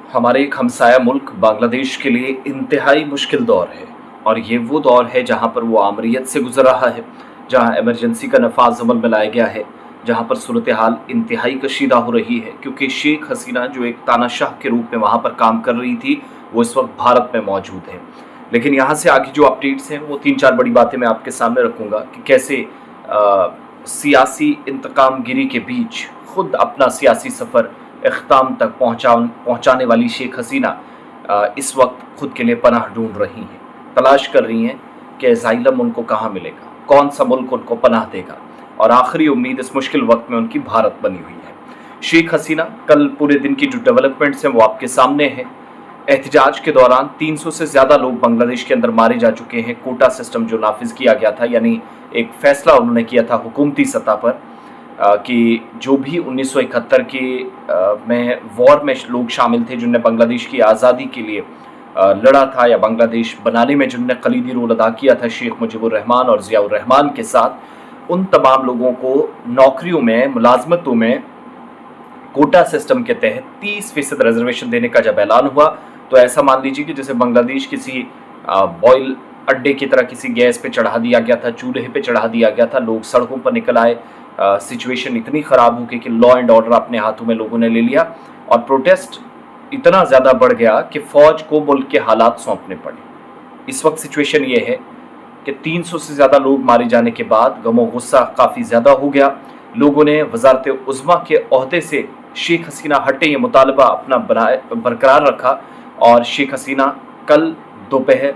हमारे एक हमसाया मुल्क बांग्लादेश के लिए इंतहाई मुश्किल दौर है, और ये वो दौर है जहाँ पर वो आमरीत से गुजर रहा है, जहाँ एमरजेंसी का नफाज अमल में लाया गया है, जहाँ पर सूरत हाल इंतहाई कशीदा हो रही है, क्योंकि शेख हसीना जो एक तानाशाह के रूप में वहाँ पर काम कर रही थी, वो इस वक्त भारत में मौजूद है। लेकिन यहाँ से आगे जो अपडेट्स हैं वो 3-4 बड़ी बातें मैं आपके सामने रखूँगा कि कैसे सियासी इंतकाम गिरी के बीच खुद अपना सियासी सफ़र इख्ताम तक पहुँचाने वाली शेख हसीना इस वक्त खुद के लिए पनाह ढूंढ रही हैं, तलाश कर रही हैं कि असाइलम उनको कहाँ मिलेगा, कौन सा मुल्क उनको पनाह देगा, और आखिरी उम्मीद इस मुश्किल वक्त में उनकी भारत बनी हुई है। शेख हसीना कल पूरे दिन की जो डेवलपमेंट्स हैं वो आपके सामने हैं। एहतजाज के दौरान 300 से ज़्यादा लोग बांग्लादेश के अंदर मारे जा चुके हैं। कोटा सिस्टम जो नाफिज किया गया था, यानी एक फ़ैसला उन्होंने किया था हुकूमती सतह पर कि जो भी 1971 के में वॉर में लोग शामिल थे, जिनने बांग्लादेश की आज़ादी के लिए लड़ा था या बांग्लादेश बनाने में जिनने कलीदी रोल अदा किया था शेख मुजीबुर रहमान और ज़ियाउर रहमान के साथ, उन तमाम लोगों को नौकरियों में, मुलाजमतों में कोटा सिस्टम के तहत 30% रिजर्वेशन देने का जब ऐलान हुआ, तो ऐसा मान लीजिए कि जैसे बांग्लादेश किसी बॉयल अड्डे की तरह किसी गैस पे चढ़ा दिया गया था, चूल्हे पे चढ़ा दिया गया था। लोग सड़कों पर निकल आए, सिचुएशन इतनी ख़राब हो गई कि लॉ एंड ऑर्डर अपने हाथों में लोगों ने ले लिया, और प्रोटेस्ट इतना ज़्यादा बढ़ गया कि फ़ौज को मुल्क के हालात सौंपने पड़े। इस वक्त सिचुएशन ये है कि 300 से ज़्यादा लोग मारे जाने के बाद गम और गुस्सा काफ़ी ज़्यादा हो गया। लोगों ने वज़ारत उज़्मा के ओहदे से शेख हसीना हटे ये मुतालबा अपना बरकरार रखा, और शेख हसीना कल दोपहर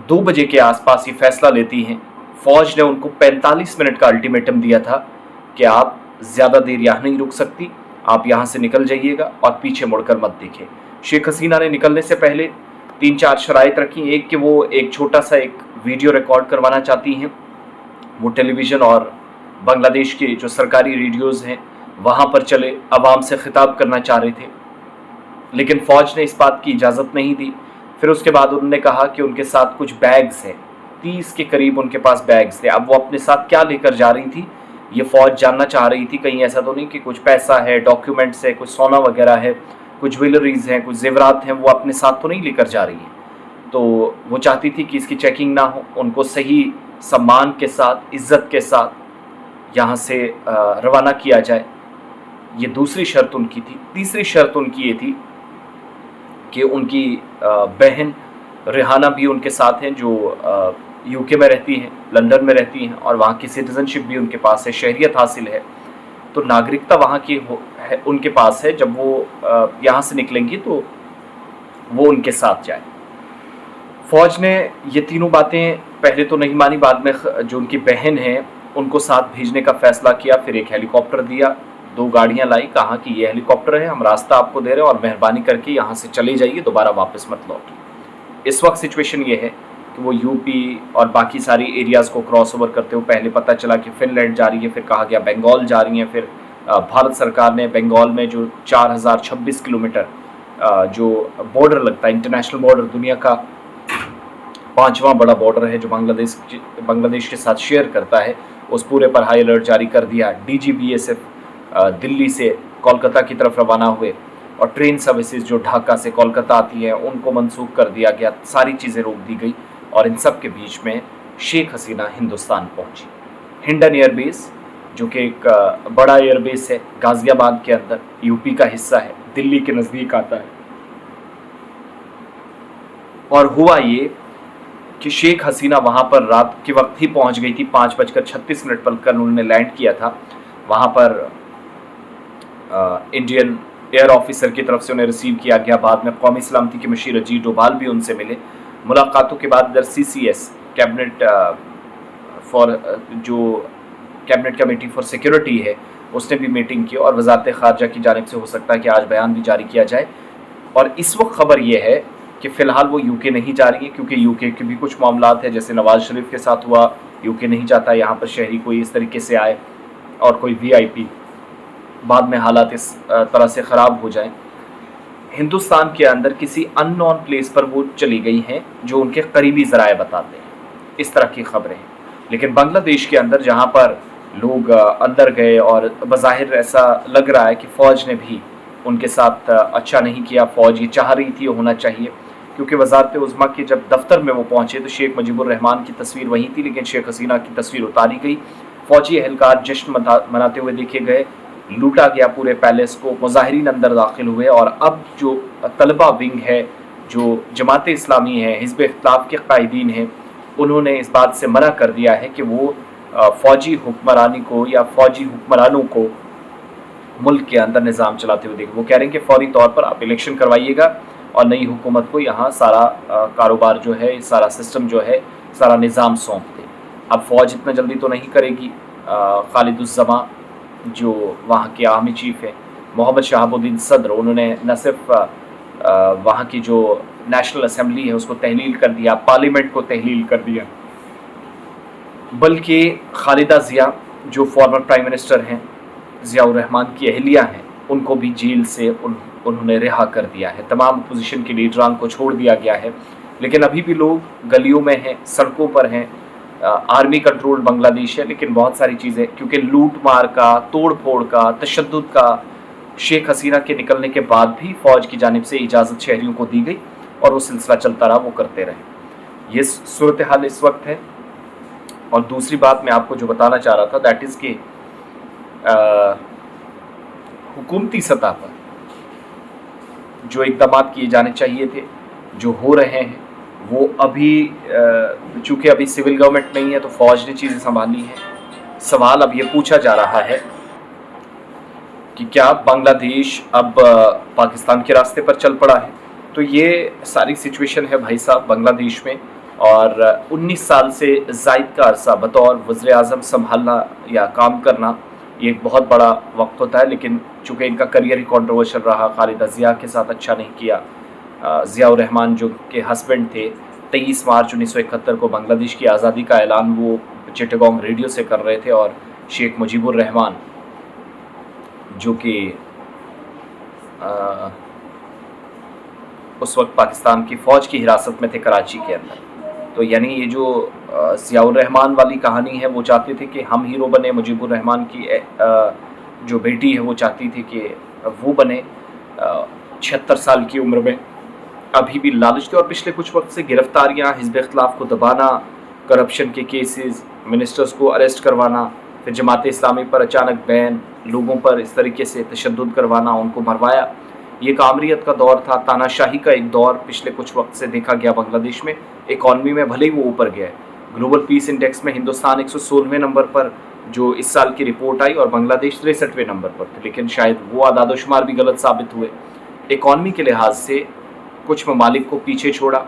2 बजे के आसपास ये फ़ैसला लेती हैं। फ़ौज ने उनको 45 मिनट का अल्टीमेटम दिया था कि आप ज़्यादा देर यहाँ नहीं रुक सकती, आप यहाँ से निकल जाइएगा और पीछे मुड़कर मत देखें। शेख हसीना ने निकलने से पहले 3-4 शराइत रखी। एक कि वो एक छोटा सा एक वीडियो रिकॉर्ड करवाना चाहती हैं, वो टेलीविज़न और बांग्लादेश के जो सरकारी रेडियोज़ हैं वहाँ पर चले, आवाम से ख़िताब करना चाह रहे थे, लेकिन फ़ौज ने इस बात की इजाज़त नहीं दी। फिर उसके बाद उन्होंने कहा कि उनके साथ कुछ बैग्स हैं, 30 के करीब उनके पास बैग्स थे। अब वो अपने साथ क्या लेकर जा रही थी ये फ़ौज जानना चाह रही थी। कहीं ऐसा तो नहीं कि कुछ पैसा है, डॉक्यूमेंट्स है, कुछ सोना वगैरह है, कुछ ज्वेलरीज़ हैं, कुछ जेवरात हैं, वो अपने साथ तो नहीं लेकर जा रही है। तो वो चाहती थी कि इसकी चेकिंग ना हो, उनको सही सम्मान के साथ, इज़्ज़त के साथ यहाँ से रवाना किया जाए। ये दूसरी शर्त उनकी थी। तीसरी शर्त उनकी ये थी कि उनकी बहन रेहाना भी उनके साथ हैं, जो यूके में रहती हैं, लंदन में रहती हैं, और वहाँ की सिटीज़नशिप भी उनके पास है, शहरियत हासिल है, तो नागरिकता वहाँ की है, उनके पास है। जब वो यहाँ से निकलेंगी तो वो उनके साथ जाए। फ़ौज ने ये तीनों बातें पहले तो नहीं मानी, बाद में जो उनकी बहन है उनको साथ भेजने का फ़ैसला किया। फिर एक हेलीकॉप्टर दिया, 2 गाड़ियाँ लाई, कहा कि ये हेलीकॉप्टर है, हम रास्ता आपको दे रहे हैं और मेहरबानी करके यहाँ से चले जाइए, दोबारा वापस मत लौटिए। इस वक्त सिचुएशन ये है कि वो यूपी और बाकी सारी एरियाज़ को क्रॉस ओवर करते हुए पहले पता चला कि फ़िनलैंड जा रही है, फिर कहा गया बंगाल जा रही हैं, फिर भारत सरकार ने बंगाल में जो 4026 किलोमीटर जो बॉर्डर लगता है, इंटरनेशनल बॉर्डर, दुनिया का 5वां बड़ा बॉर्डर है जो बांग्लादेश के साथ शेयर करता है, उस पूरे पर हाई अलर्ट जारी कर दिया। DGBSF दिल्ली से कोलकाता की तरफ रवाना हुए, और ट्रेन सर्विसेज जो ढाका से कोलकाता आती हैं उनको मनसूख कर दिया गया, सारी चीज़ें रोक दी गई। और इन सब के बीच में शेख हसीना हिंदुस्तान पहुंची। हिंडन एयरबेस जो कि एक बड़ा एयरबेस है गाज़ियाबाद के अंदर, यूपी का हिस्सा है, दिल्ली के नज़दीक आता है। और हुआ ये कि शेख हसीना वहाँ पर रात के वक्त ही पहुँच गई थी, 5:36 पर कल उन्होंने लैंड किया था। वहाँ पर इंडियन एयर ऑफिसर की तरफ से उन्हें रिसीव किया गया। बाद में कौमी सलामती के मशीर अजीत डोभाल भी उनसे मिले। मुलाकातों के बाद इधर CCS कैबिनेट जो कैबिनेट कमेटी फॉर सिक्योरिटी है उसने भी मीटिंग की, और वजारत ख़ारजा की जानिब से हो सकता है कि आज बयान भी जारी किया जाए। और इस वक्त ख़बर यह है कि फ़िलहाल वो यूके नहीं जा रही है, क्योंकि यूके के भी कुछ मामलात हैं, जैसे नवाज़ शरीफ के साथ हुआ। यूके नहीं जाता यहाँ पर शहरी कोई इस तरीके से आए और कोई VIP, बाद में हालात इस तरह से ख़राब हो जाएं। हिंदुस्तान के अंदर किसी अननोन प्लेस पर वो चली गई हैं, जो उनके करीबी ज़राए बताते हैं, इस तरह की ख़बरें हैं। लेकिन बांग्लादेश के अंदर जहाँ पर लोग अंदर गए, और बज़ाहिर ऐसा लग रहा है कि फ़ौज ने भी उनके साथ अच्छा नहीं किया। फ़ौज ये चाह रही थी, होना चाहिए, क्योंकि वज़ारत उज़्मा के जब दफ्तर में वो पहुँचे तो शेख मुजीबुर रहमान की तस्वीर वहीं थी, लेकिन शेख हसीना की तस्वीर उतारी गई। फ़ौजी अहलकार जश्न मनाते हुए देखे गए, लूटा गया पूरे पैलेस को, मुज़ाहिरीन अंदर दाखिल हुए। और अब जो तलबा विंग है, जो जमात इस्लामी है, हिज़्ब इख्तिलाफ के कायदीन हैं, उन्होंने इस बात से मना कर दिया है कि वो फ़ौजी हुक्मरानी को या फ़ौजी हुक्मरानों को मुल्क के अंदर निज़ाम चलाते हुए देखें। वो कह रहे हैं कि फ़ौरी तौर पर आप इलेक्शन करवाइएगा और नई हुकूमत को यहाँ सारा कारोबार जो है, सारा सिस्टम जो है, सारा निज़ाम सौंप दें। अब फ़ौज इतना जल्दी तो नहीं करेगी। खालिदुज़्ज़मा जो वहाँ के आर्मी चीफ़ हैं, मोहम्मद शहाबुद्दीन सद्र, उन्होंने न सिर्फ वहाँ की जो नेशनल असम्बली है उसको तहलील कर दिया, पार्लियामेंट को तहलील कर दिया, बल्कि खालिदा ज़िया जो फॉर्मर प्राइम मिनिस्टर हैं, ज़ियाउर रहमान की अहलिया हैं, उनको भी जेल से उन्होंने रिहा कर दिया है। तमाम अपोजिशन के लीडरान को छोड़ दिया गया है, लेकिन अभी भी लोग गलियों में हैं, सड़कों पर हैं। आर्मी कंट्रोल बांग्लादेश है, लेकिन बहुत सारी चीज़ें, क्योंकि लूट मार का, तोड़ फोड़ का, तशद्दुद का शेख हसीना के निकलने के बाद भी फ़ौज की जानिब से इजाज़त शहरियों को दी गई और वो सिलसिला चलता रहा, वो करते रहे। ये सूरत हाल इस वक्त है। और दूसरी बात मैं आपको जो बताना चाह रहा था, दैट इज़ कि हुकूमती सतह पर जो इक़दाम किए जाने चाहिए थे, जो हो रहे हैं, वो अभी चूँकि अभी सिविल गवर्नमेंट नहीं है तो फ़ौज ने चीज़ें संभाली हैं। सवाल अब ये पूछा जा रहा है कि क्या बांग्लादेश अब पाकिस्तान के रास्ते पर चल पड़ा है। तो ये सारी सिचुएशन है भाई साहब बांग्लादेश में। और 19 साल से ज़ायद का अरसा बतौर वज़ीर आज़म संभालना या काम करना, ये एक बहुत बड़ा वक्त होता है, लेकिन चूँकि इनका करियर ही कंट्रोवर्शियल रहा, खालिदा ज़िया के साथ अच्छा नहीं किया। ज़ियाउर रहमान जो के हस्बैंड थे, 23 मार्च 1971 को बांग्लादेश की आज़ादी का ऐलान वो चिटागोंग रेडियो से कर रहे थे, और शेख मुजीबुर रहमान जो कि उस वक्त पाकिस्तान की फ़ौज की हिरासत में थे कराची के अंदर। तो यानी ये जो ज़ियाउर रहमान वाली कहानी है, वो चाहते थे कि हम हीरो बने, मुजीबुर रहमान की जो बेटी है वो चाहती थी कि वो बने। 76 साल की उम्र में अभी भी लालच थे, और पिछले कुछ वक्त से गिरफ्तारियाँ, हिज़्ब इख्तिलाफ को दबाना, करप्शन के केसेस, मिनिस्टर्स को अरेस्ट करवाना, फिर जमात इस्लामी पर अचानक बैन, लोगों पर इस तरीके से तशद्दुद करवाना, उनको मरवाया। ये एक आमरीत का दौर था, तानाशाही का एक दौर पिछले कुछ वक्त से देखा गया बांग्लादेश में। इकॉनमी में भले ही वो ऊपर गया है, ग्लोबल पीस इंडेक्स में हिंदुस्तान 116वें नंबर पर जो इस साल की रिपोर्ट आई, और बांग्लादेश 63वें नंबर पर थे, लेकिन शायद वो आदादोशुमार भी गलत साबित हुए। इकॉनमी के लिहाज से कुछ ममालिक को पीछे छोड़ा,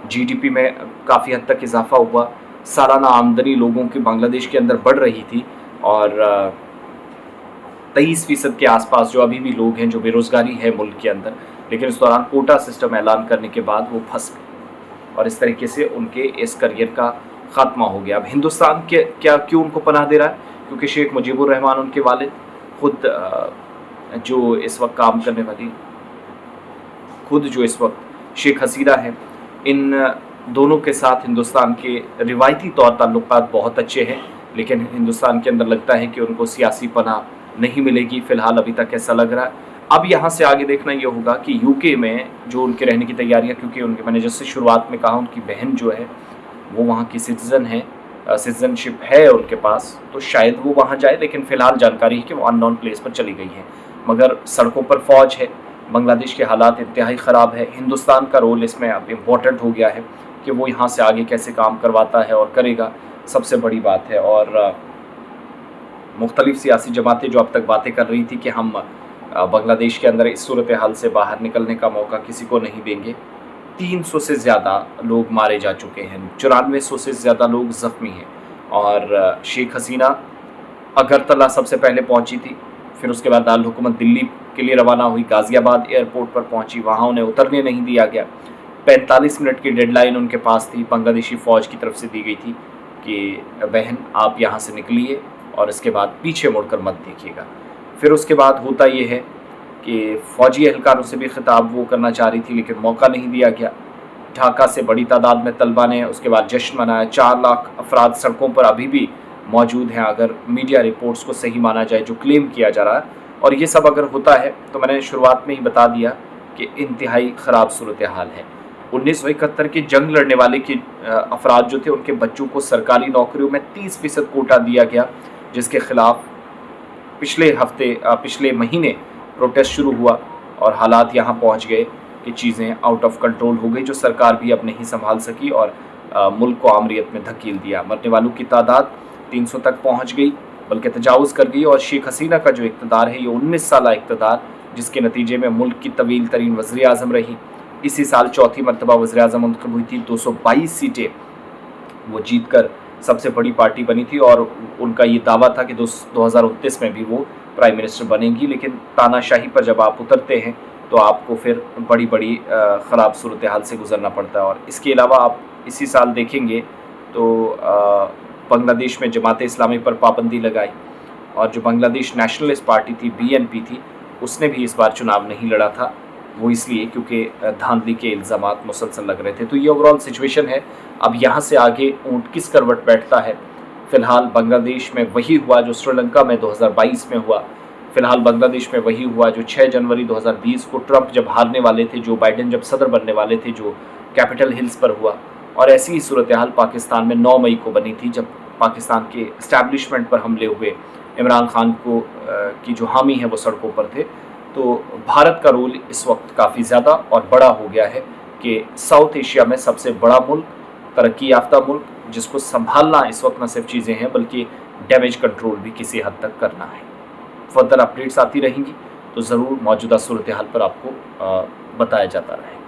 GDP में काफ़ी हद तक इजाफा हुआ, सालाना आमदनी लोगों की बांग्लादेश के अंदर बढ़ रही थी, और 23% के आसपास जो अभी भी लोग हैं जो बेरोज़गारी है मुल्क के अंदर। लेकिन इस दौरान कोटा सिस्टम ऐलान करने के बाद वो फंस गए, और इस तरीके से उनके इस करियर का ख़ात्मा हो गया। अब हिंदुस्तान के क्यों उनको पनाह दे रहा है? क्योंकि शेख मुजीबुर रहमान, उनके वालिद, खुद जो इस वक्त काम करने वाली, खुद जो इस वक्त शेख हसीना है, इन दोनों के साथ हिंदुस्तान के रिवायती तौर ताल्लुकात बहुत अच्छे हैं, लेकिन हिंदुस्तान के अंदर लगता है कि उनको सियासी पनाह नहीं मिलेगी फ़िलहाल, अभी तक ऐसा लग रहा है। अब यहाँ से आगे देखना ये होगा कि UK में जो उनके रहने की तैयारियाँ, क्योंकि उनके, मैंने जैसे शुरुआत में कहा, उनकी बहन जो है वो वहाँ की सिटीज़न है, सिटीज़नशिप है उनके पास, तो शायद वो वहाँ जाए। लेकिन फ़िलहाल जानकारी है कि वो अननोन प्लेस पर चली गई है। मगर सड़कों पर फ़ौज है, बांग्लादेश के हालात इंतहाई ख़राब है। हिंदुस्तान का रोल इसमें अब इम्पोर्टेंट हो गया है कि वो यहाँ से आगे कैसे काम करवाता है और करेगा, सबसे बड़ी बात है। और मुख्तलिफ़ सियासी जमातें जो अब तक बातें कर रही थी कि हम बांग्लादेश के अंदर इस सूरत हाल से बाहर निकलने का मौका किसी को नहीं देंगे। 300 से ज़्यादा लोग मारे जा चुके हैं, 9400 से ज़्यादा लोग ज़ख्मी हैं। और शेख हसीना अगरतला सबसे पहले पहुंची थी, फिर उसके बाद दारुल हुकूमत दिल्ली के लिए रवाना हुई, गाज़ियाबाद एयरपोर्ट पर पहुंची, वहां उन्हें उतरने नहीं दिया गया। 45 मिनट की डेडलाइन उनके पास थी, बांग्लादेशी फ़ौज की तरफ से दी गई थी कि बहन आप यहाँ से निकलिए और इसके बाद पीछे मुड़कर मत देखिएगा। फिर उसके बाद होता ये है कि फ़ौजी एहलकारों से भी ख़िताब वो करना चाह रही थी, लेकिन मौका नहीं दिया गया। ढाका से बड़ी तादाद में तलबा ने उसके बाद जश्न मनाया। 4 लाख अफराद सड़कों पर अभी भी मौजूद हैं, अगर मीडिया रिपोर्ट्स को सही माना जाए, जो क्लेम किया जा रहा है اور یہ سب اگر ہوتا ہے تو میں نے شروعات میں ہی بتا دیا کہ انتہائی خراب صورتحال ہے۔ 1971 کے جنگ لڑنے والے کے افراد جو تھے ان کے بچوں کو سرکاری نوکریوں میں 30% کوٹا دیا گیا، جس کے خلاف پچھلے مہینے پروٹیسٹ شروع ہوا اور حالات یہاں پہنچ گئے کہ چیزیں آؤٹ آف کنٹرول ہو گئی، جو سرکار بھی اب نہیں سنبھال سکی اور ملک کو آمریت میں دھکیل دیا۔ مرنے والوں کی تعداد 300 تک پہنچ گئی، بلکہ تجاوز کر گئی، اور شیخ حسینہ کا جو اقتدار ہے یہ 19 سالہ اقتدار، جس کے نتیجے میں ملک کی طویل ترین وزیر اعظم رہی۔ اسی سال چوتھی مرتبہ وزیر اعظم منتخب ہوئی تھی، 222 سیٹیں وہ جیت کر سب سے بڑی پارٹی بنی تھی، اور ان کا یہ دعویٰ تھا کہ 2029 میں بھی وہ پرائم منسٹر بنیں گی۔ لیکن تانا شاہی پر جب آپ اترتے ہیں تو آپ کو پھر بڑی خراب صورتحال سے گزرنا پڑتا ہے۔ اور اس کے علاوہ آپ اسی سال دیکھیں گے تو بنگلہ دیش میں جماعت اسلامی پر پابندی لگائی، اور جو بنگلہ دیش نیشنلسٹ پارٹی تھی BNP تھی، اس نے بھی اس بار چناؤ نہیں لڑا تھا، وہ اس لیے کیونکہ دھاندلی کے الزامات مسلسل لگ رہے تھے۔ تو یہ اوورال سچویشن ہے۔ اب یہاں سے آگے اونٹ کس کروٹ بیٹھتا ہے؟ فی الحال بنگلہ دیش میں وہی ہوا جو سری لنکا میں 2022 میں ہوا، فی الحال بنگلہ دیش میں وہی ہوا جو 6 جنوری 2020 کو ٹرمپ جب ہارنے والے تھے، جو بائیڈن جب صدر بننے والے تھے، جو کیپٹل ہلز پر ہوا۔ اور ایسی ہی صورتحال پاکستان میں 9 مئی کو بنی تھی، جب پاکستان کے اسٹیبلشمنٹ پر حملے ہوئے، عمران خان کی جو حامی ہیں وہ سڑکوں پر تھے۔ تو بھارت کا رول اس وقت کافی زیادہ اور بڑا ہو گیا ہے کہ ساؤتھ ایشیا میں سب سے بڑا ملک، ترقی یافتہ ملک، جس کو سنبھالنا اس وقت نہ صرف چیزیں ہیں بلکہ ڈیمیج کنٹرول بھی کسی حد تک کرنا ہے۔ فردر اپڈیٹس آتی رہیں گی تو ضرور موجودہ صورتحال پر آپ کو بتایا جاتا رہے گا۔